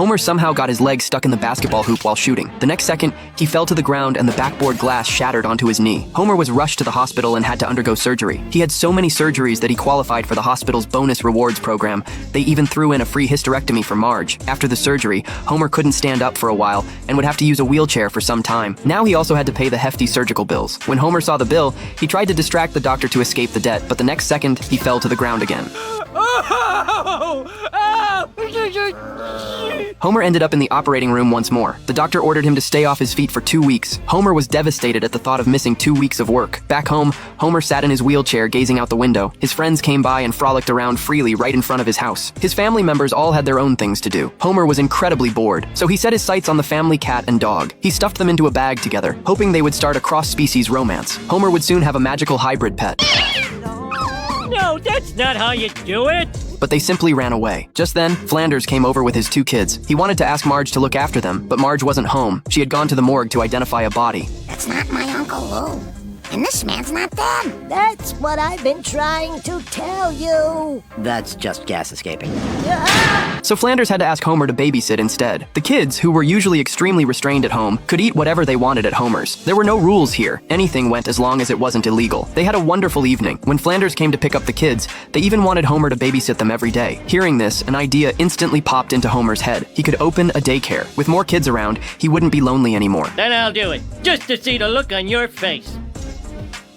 Homer somehow got his leg stuck in the basketball hoop while shooting. The next second, he fell to the ground and the backboard glass shattered onto his knee. Homer was rushed to the hospital and had to undergo surgery. He had so many surgeries that he qualified for the hospital's bonus rewards program. They even threw in a free hysterectomy for Marge. After the surgery, Homer couldn't stand up for a while and would have to use a wheelchair for some time. Now he also had to pay the hefty surgical bills. When Homer saw the bill, he tried to distract the doctor to escape the debt, but the next second, he fell to the ground again. Homer ended up in the operating room once more. The doctor ordered him to stay off his feet for 2 weeks. Homer was devastated at the thought of missing 2 weeks of work. Back home, Homer sat in his wheelchair gazing out the window. His friends came by and frolicked around freely right in front of his house. His family members all had their own things to do. Homer was incredibly bored, so he set his sights on the family cat and dog. He stuffed them into a bag together, hoping they would start a cross-species romance. Homer would soon have a magical hybrid pet. No, that's not how you do it. But they simply ran away. Just then, Flanders came over with his 2 kids. He wanted to ask Marge to look after them, but Marge wasn't home. She had gone to the morgue to identify a body. That's not my Uncle Lou. And this man's not them. That's what I've been trying to tell you. That's just gas escaping. So Flanders had to ask Homer to babysit instead. The kids, who were usually extremely restrained at home, could eat whatever they wanted at Homer's. There were no rules here. Anything went as long as it wasn't illegal. They had a wonderful evening. When Flanders came to pick up the kids, they even wanted Homer to babysit them every day. Hearing this, an idea instantly popped into Homer's head. He could open a daycare. With more kids around, he wouldn't be lonely anymore. Then I'll do it, just to see the look on your face.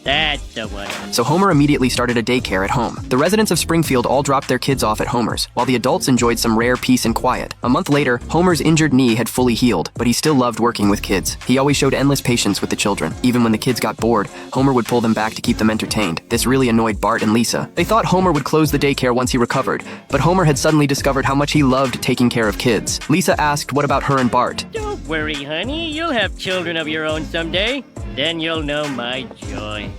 That's the one. So Homer immediately started a daycare at home. The residents of Springfield all dropped their kids off at Homer's, while the adults enjoyed some rare peace and quiet. A month later, Homer's injured knee had fully healed, but he still loved working with kids. He always showed endless patience with the children. Even when the kids got bored, Homer would pull them back to keep them entertained. This really annoyed Bart and Lisa. They thought Homer would close the daycare once he recovered, but Homer had suddenly discovered how much he loved taking care of kids. Lisa asked what about her and Bart. Don't worry, honey. You'll have children of your own someday. Then you'll know my joy.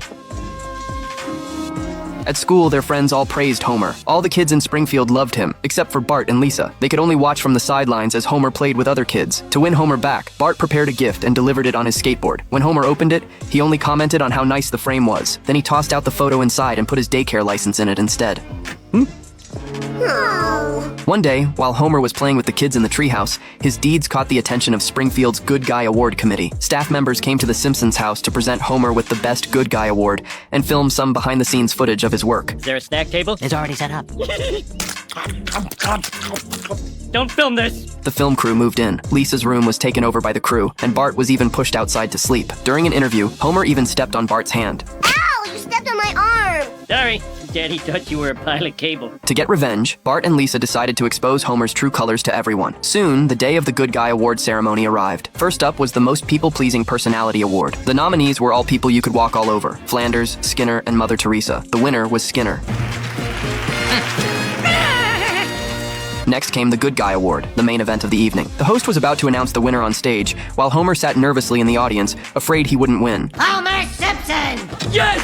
At school, their friends all praised Homer. All the kids in Springfield loved him, except for Bart and Lisa. They could only watch from the sidelines as Homer played with other kids. To win Homer back, Bart prepared a gift and delivered it on his skateboard. When Homer opened it, he only commented on how nice the frame was. Then he tossed out the photo inside and put his daycare license in it instead. One day, while Homer was playing with the kids in the treehouse, his deeds caught the attention of Springfield's Good Guy Award Committee. Staff members came to the Simpsons house to present Homer with the Best Good Guy Award and film some behind-the-scenes footage of his work. Is there a snack table? It's already set up. Don't film this! The film crew moved in. Lisa's room was taken over by the crew, and Bart was even pushed outside to sleep. During an interview, Homer even stepped on Bart's hand. Ow! You stepped on my arm! Sorry, Daddy thought you were a pile of cable. To get revenge, Bart and Lisa decided to expose Homer's true colors to everyone. Soon, the day of the Good Guy Award ceremony arrived. First up was the Most People-Pleasing Personality Award. The nominees were all people you could walk all over: Flanders, Skinner, and Mother Teresa. The winner was Skinner. Next came the Good Guy Award, the main event of the evening. The host was about to announce the winner on stage, while Homer sat nervously in the audience, afraid he wouldn't win. Homer Simpson! Yes!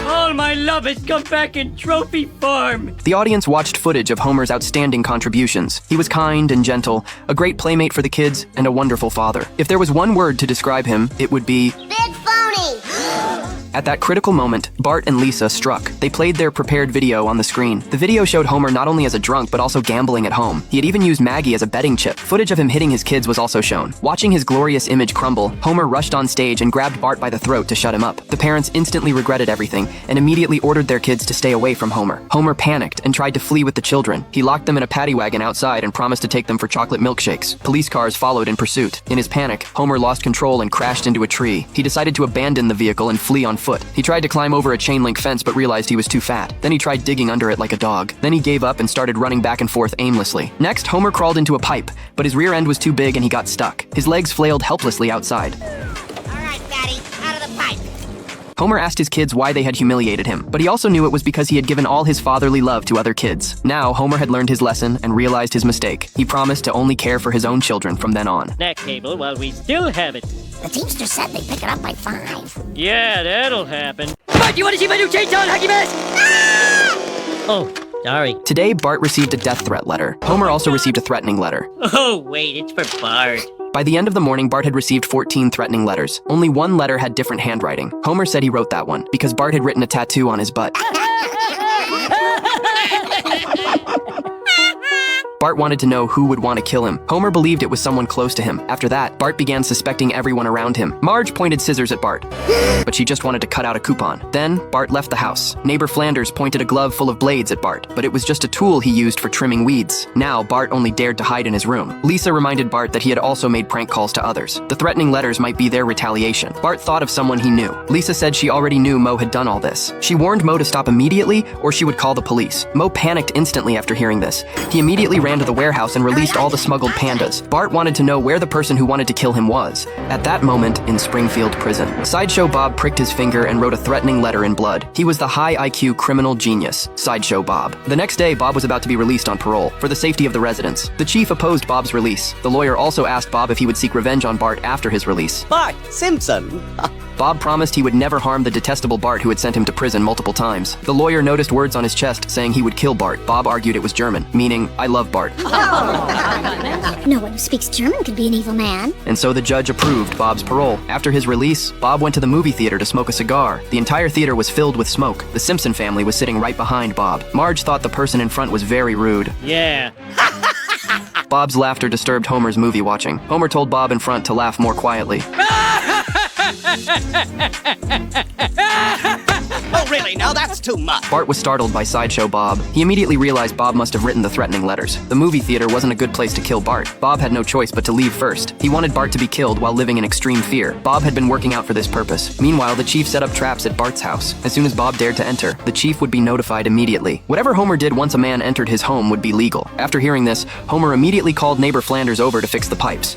All my love has come back in trophy form! The audience watched footage of Homer's outstanding contributions. He was kind and gentle, a great playmate for the kids, and a wonderful father. If there was one word to describe him, it would be Big phony! At that critical moment, Bart and Lisa struck. They played their prepared video on the screen. The video showed Homer not only as a drunk, but also gambling at home. He had even used Maggie as a betting chip. Footage of him hitting his kids was also shown. Watching his glorious image crumble, Homer rushed on stage and grabbed Bart by the throat to shut him up. The parents instantly regretted everything and immediately ordered their kids to stay away from Homer. Homer panicked and tried to flee with the children. He locked them in a paddy wagon outside and promised to take them for chocolate milkshakes. Police cars followed in pursuit. In his panic, Homer lost control and crashed into a tree. He decided to abandon the vehicle and flee on foot. He tried to climb over a chain link fence but realized he was too fat. Then he tried digging under it like a dog. Then he gave up and started running back and forth aimlessly. Next, Homer crawled into a pipe, but his rear end was too big and he got stuck. His legs flailed helplessly outside. All right, fatty, out of the pipe. Homer asked his kids why they had humiliated him, but he also knew it was because he had given all his fatherly love to other kids. Now, Homer had learned his lesson and realized his mistake. He promised to only care for his own children from then on. Snack table while we still have it. The Teamster said they'd pick it up by 5. Yeah, that'll happen. Bart, you want to see my new chainsaw and hockey mask? Oh, sorry. Today, Bart received a death threat letter. Homer also received a threatening letter. Oh, wait, it's for Bart. By the end of the morning, Bart had received 14 threatening letters. Only one letter had different handwriting. Homer said he wrote that one because Bart had written a tattoo on his butt. Bart wanted to know who would want to kill him. Homer believed it was someone close to him. After that, Bart began suspecting everyone around him. Marge pointed scissors at Bart, but she just wanted to cut out a coupon. Then, Bart left the house. Neighbor Flanders pointed a glove full of blades at Bart, but it was just a tool he used for trimming weeds. Now, Bart only dared to hide in his room. Lisa reminded Bart that he had also made prank calls to others. The threatening letters might be their retaliation. Bart thought of someone he knew. Lisa said she already knew Mo had done all this. She warned Mo to stop immediately, or she would call the police. Mo panicked instantly after hearing this. He immediately ran to the warehouse and released all the smuggled pandas. Bart wanted to know where the person who wanted to kill him was. At that moment, in Springfield prison, Sideshow Bob pricked his finger and wrote a threatening letter in blood. He was the high IQ criminal genius, Sideshow Bob. The next day, Bob was about to be released on parole for the safety of the residents. The chief opposed Bob's release. The lawyer also asked Bob if he would seek revenge on Bart after his release. Bart Simpson. Bob promised he would never harm the detestable Bart who had sent him to prison multiple times. The lawyer noticed words on his chest saying he would kill Bart. Bob argued it was German, meaning, I love Bart. No one who speaks German could be an evil man. And so the judge approved Bob's parole. After his release, Bob went to the movie theater to smoke a cigar. The entire theater was filled with smoke. The Simpson family was sitting right behind Bob. Marge thought the person in front was very rude. Yeah. Bob's laughter disturbed Homer's movie watching. Homer told Bob in front to laugh more quietly. Oh, really? Now that's too much. Bart was startled by Sideshow Bob. He immediately realized Bob must have written the threatening letters. The movie theater wasn't a good place to kill Bart. Bob had no choice but to leave first. He wanted Bart to be killed while living in extreme fear. Bob had been working out for this purpose. Meanwhile, the chief set up traps at Bart's house. As soon as Bob dared to enter, the chief would be notified immediately. Whatever Homer did once a man entered his home would be legal. After hearing this, Homer immediately called neighbor Flanders over to fix the pipes.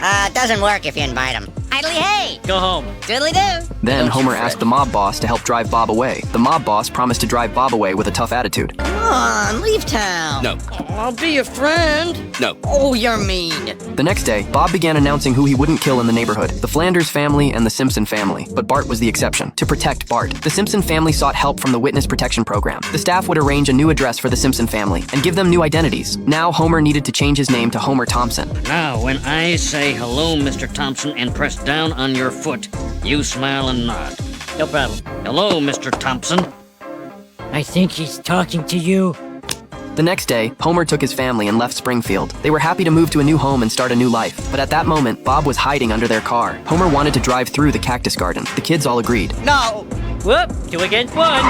It doesn't work if you invite him. Idly hey! Go home. Doodly-doo! Then Don't you Homer fret. asked the mob boss to help drive Bob away. The mob boss promised to drive Bob away with a tough attitude. Come on, leave town. No. I'll be your friend. No. Oh, you're mean. The next day, Bob began announcing who he wouldn't kill in the neighborhood, the Flanders family and the Simpson family. But Bart was the exception. To protect Bart, the Simpson family sought help from the Witness Protection Program. The staff would arrange a new address for the Simpson family and give them new identities. Now Homer needed to change his name to Homer Thompson. Now, when I say hello, Mr. Thompson, and press down on your foot, you smile and nod. No problem. Hello, Mr. Thompson. I think he's talking to you. The next day, Homer took his family and left Springfield. They were happy to move to a new home and start a new life. But at that moment, Bob was hiding under their car. Homer wanted to drive through the cactus garden. The kids all agreed. No! Whoop, 2 against 1.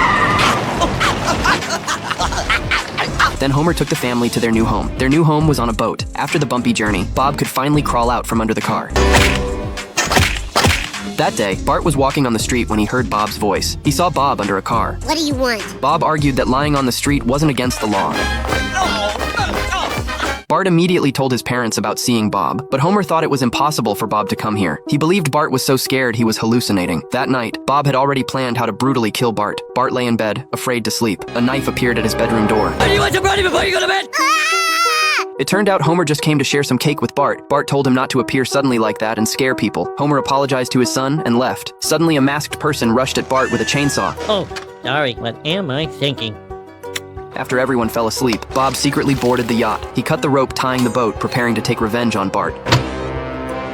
Then Homer took the family to their new home. Their new home was on a boat. After the bumpy journey, Bob could finally crawl out from under the car. That day, Bart was walking on the street when he heard Bob's voice. He saw Bob under a car. What do you want? Bob argued that lying on the street wasn't against the law. Bart immediately told his parents about seeing Bob, but Homer thought it was impossible for Bob to come here. He believed Bart was so scared he was hallucinating. That night, Bob had already planned how to brutally kill Bart. Bart lay in bed, afraid to sleep. A knife appeared at his bedroom door. Do you want some brownie before you go to bed? It turned out Homer just came to share some cake with Bart. Bart told him not to appear suddenly like that and scare people. Homer apologized to his son and left. Suddenly, a masked person rushed at Bart with a chainsaw. Oh, sorry. What am I thinking? After everyone fell asleep, Bob secretly boarded the yacht. He cut the rope tying the boat, preparing to take revenge on Bart.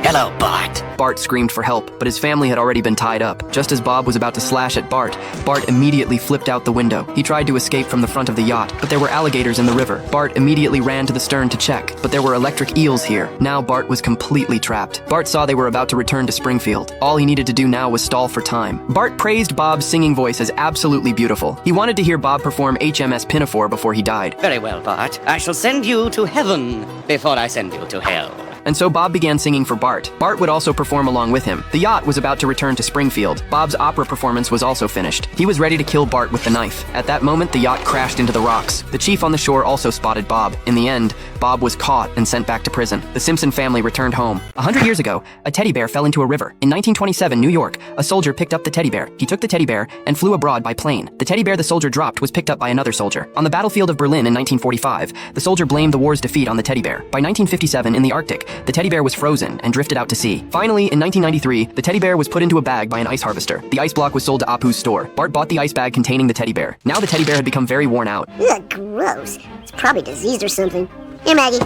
Hello, Bart. Bart screamed for help, but his family had already been tied up. Just as Bob was about to slash at Bart, Bart immediately flipped out the window. He tried to escape from the front of the yacht, but there were alligators in the river. Bart immediately ran to the stern to check, but there were electric eels here. Now Bart was completely trapped. Bart saw they were about to return to Springfield. All he needed to do now was stall for time. Bart praised Bob's singing voice as absolutely beautiful. He wanted to hear Bob perform HMS Pinafore before he died. Very well, Bart. I shall send you to heaven before I send you to hell. And so Bob began singing for Bart. Bart would also perform along with him. The yacht was about to return to Springfield. Bob's opera performance was also finished. He was ready to kill Bart with the knife. At that moment, the yacht crashed into the rocks. The chief on the shore also spotted Bob. In the end, Bob was caught and sent back to prison. The Simpson family returned home. 100 years ago, a teddy bear fell into a river. In 1927, New York, a soldier picked up the teddy bear. He took the teddy bear and flew abroad by plane. The teddy bear the soldier dropped was picked up by another soldier. On the battlefield of Berlin in 1945, the soldier blamed the war's defeat on the teddy bear. By 1957, in the Arctic, the teddy bear was frozen and drifted out to sea. Finally, in 1993, the teddy bear was put into a bag by an ice harvester. The ice block was sold to Apu's store. Bart bought the ice bag containing the teddy bear. Now the teddy bear had become very worn out. Ugh, gross. It's probably diseased or something. Here, Maggie.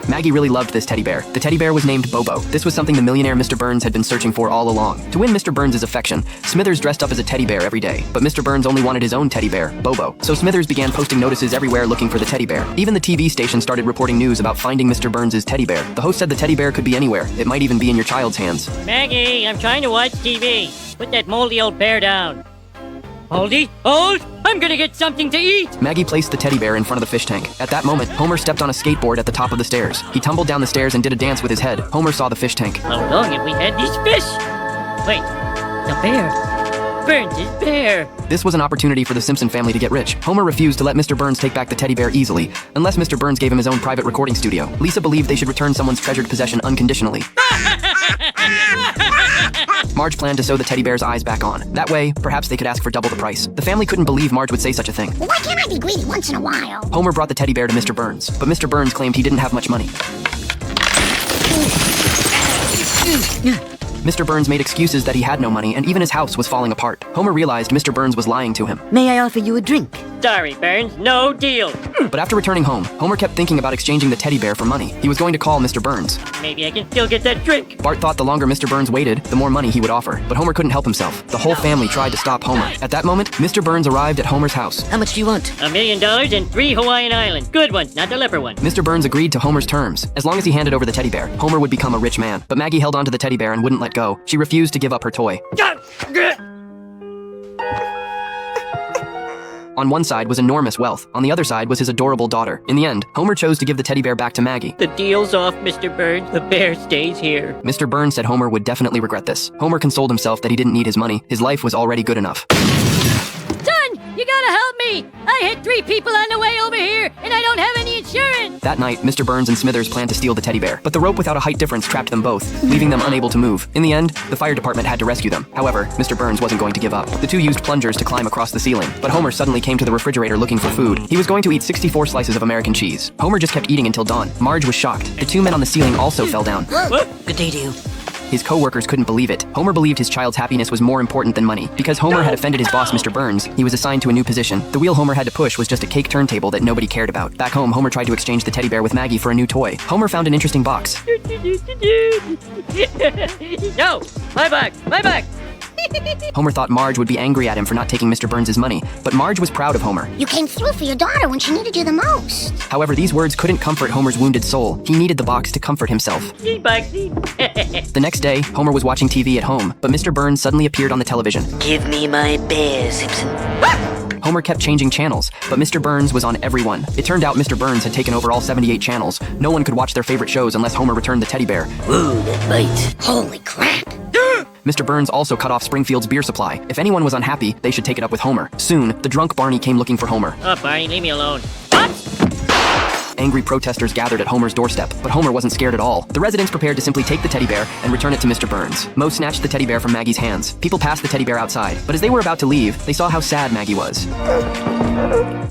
Maggie really loved this teddy bear. The teddy bear was named Bobo. This was something the millionaire Mr. Burns had been searching for all along. To win Mr. Burns' affection, Smithers dressed up as a teddy bear every day. But Mr. Burns only wanted his own teddy bear, Bobo. So Smithers began posting notices everywhere looking for the teddy bear. Even the TV station started reporting news about finding Mr. Burns' teddy bear. The host said the teddy bear could be anywhere. It might even be in your child's hands. Maggie, I'm trying to watch TV. Put that moldy old bear down. Moldy? Hold! I'm gonna get something to eat! Maggie placed the teddy bear in front of the fish tank. At that moment, Homer stepped on a skateboard at the top of the stairs. He tumbled down the stairs and did a dance with his head. Homer saw the fish tank. How long have we had these fish? Wait, the bear. Burns his bear. This was an opportunity for the Simpson family to get rich. Homer refused to let Mr. Burns take back the teddy bear easily, unless Mr. Burns gave him his own private recording studio. Lisa believed they should return someone's treasured possession unconditionally. Marge planned to sew the teddy bear's eyes back on. That way, perhaps they could ask for double the price. The family couldn't believe Marge would say such a thing. Well, why can't I be greedy once in a while? Homer brought the teddy bear to Mr. Burns, but Mr. Burns claimed he didn't have much money. Mr. Burns made excuses that he had no money, and even his house was falling apart. Homer realized Mr. Burns was lying to him. May I offer you a drink? Sorry, Burns, no deal. But after returning home, Homer kept thinking about exchanging the teddy bear for money. He was going to call Mr. Burns. Maybe I can still get that drink. Bart thought the longer Mr. Burns waited, the more money he would offer. But Homer couldn't help himself. The whole family tried to stop Homer. At that moment, Mr. Burns arrived at Homer's house. How much do you want? $1 million and 3 Hawaiian Islands. Good ones, not the leper one. Mr. Burns agreed to Homer's terms. As long as he handed over the teddy bear, Homer would become a rich man. But Maggie held onto the teddy bear and wouldn't let go. She refused to give up her toy. On one side was enormous wealth. On the other side was his adorable daughter. In the end, Homer chose to give the teddy bear back to Maggie. The deal's off, Mr. Burns. The bear stays here. Mr. Burns said Homer would definitely regret this. Homer consoled himself that he didn't need his money. His life was already good enough. Son, you gotta help me. I hit 3 people on the way over here, and I don't have any insurance. That night, Mr. Burns and Smithers planned to steal the teddy bear, but the rope without a height difference trapped them both, leaving them unable to move. In the end, the fire department had to rescue them. However, Mr. Burns wasn't going to give up. The two used plungers to climb across the ceiling, but Homer suddenly came to the refrigerator looking for food. He was going to eat 64 slices of American cheese. Homer just kept eating until dawn. Marge was shocked. The 2 men on the ceiling also fell down. Good day to you. His co-workers couldn't believe it. Homer believed his child's happiness was more important than money. Because Homer had offended his boss, Mr. Burns, he was assigned to a new position. The wheel Homer had to push was just a cake turntable that nobody cared about. Back home, Homer tried to exchange the teddy bear with Maggie for a new toy. Homer found an interesting box. No, my box, my box. Homer thought Marge would be angry at him for not taking Mr. Burns' money, but Marge was proud of Homer. You came through for your daughter when she needed you the most. However, these words couldn't comfort Homer's wounded soul. He needed the box to comfort himself. The next day, Homer was watching TV at home, but Mr. Burns suddenly appeared on the television. Give me my bear, Simpson. Homer kept changing channels, but Mr. Burns was on every one. It turned out Mr. Burns had taken over all 78 channels. No one could watch their favorite shows unless Homer returned the teddy bear. Ooh, that bite. Holy crap. Mr. Burns also cut off Springfield's beer supply. If anyone was unhappy, they should take it up with Homer. Soon, the drunk Barney came looking for Homer. Oh, Barney, leave me alone. What? Angry protesters gathered at Homer's doorstep, but Homer wasn't scared at all. The residents prepared to simply take the teddy bear and return it to Mr. Burns. Mo snatched the teddy bear from Maggie's hands. People passed the teddy bear outside, but as they were about to leave, they saw how sad Maggie was.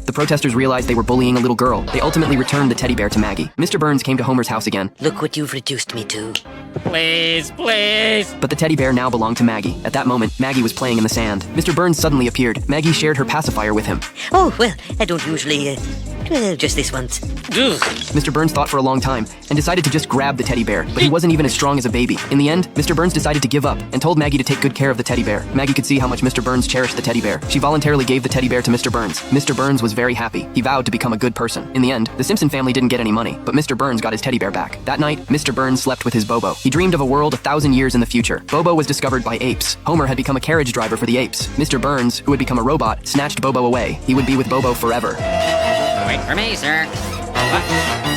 The protesters realized they were bullying a little girl. They ultimately returned the teddy bear to Maggie. Mr. Burns came to Homer's house again. Look what you've reduced me to. Please, please. But the teddy bear now belonged to Maggie. At that moment, Maggie was playing in the sand. Mr. Burns suddenly appeared. Maggie shared her pacifier with him. Oh, well, I don't usually, just this once. Ugh. Mr. Burns thought for a long time and decided to just grab the teddy bear, but he wasn't even as strong as a baby. In the end, Mr. Burns decided to give up and told Maggie to take good care of the teddy bear. Maggie could see how much Mr. Burns cherished the teddy bear. She voluntarily gave the teddy bear to Mr. Burns. Mr. Burns was very happy. He vowed to become a good person. In the end, the Simpson family didn't get any money, but Mr. Burns got his teddy bear back. That night, Mr. Burns slept with his Bobo. He dreamed of a world 1,000 years in the future. Bobo was discovered by apes. Homer had become a carriage driver for the apes. Mr. Burns, who had become a robot, snatched Bobo away. He would be with Bobo forever. Wait for me, sir. What?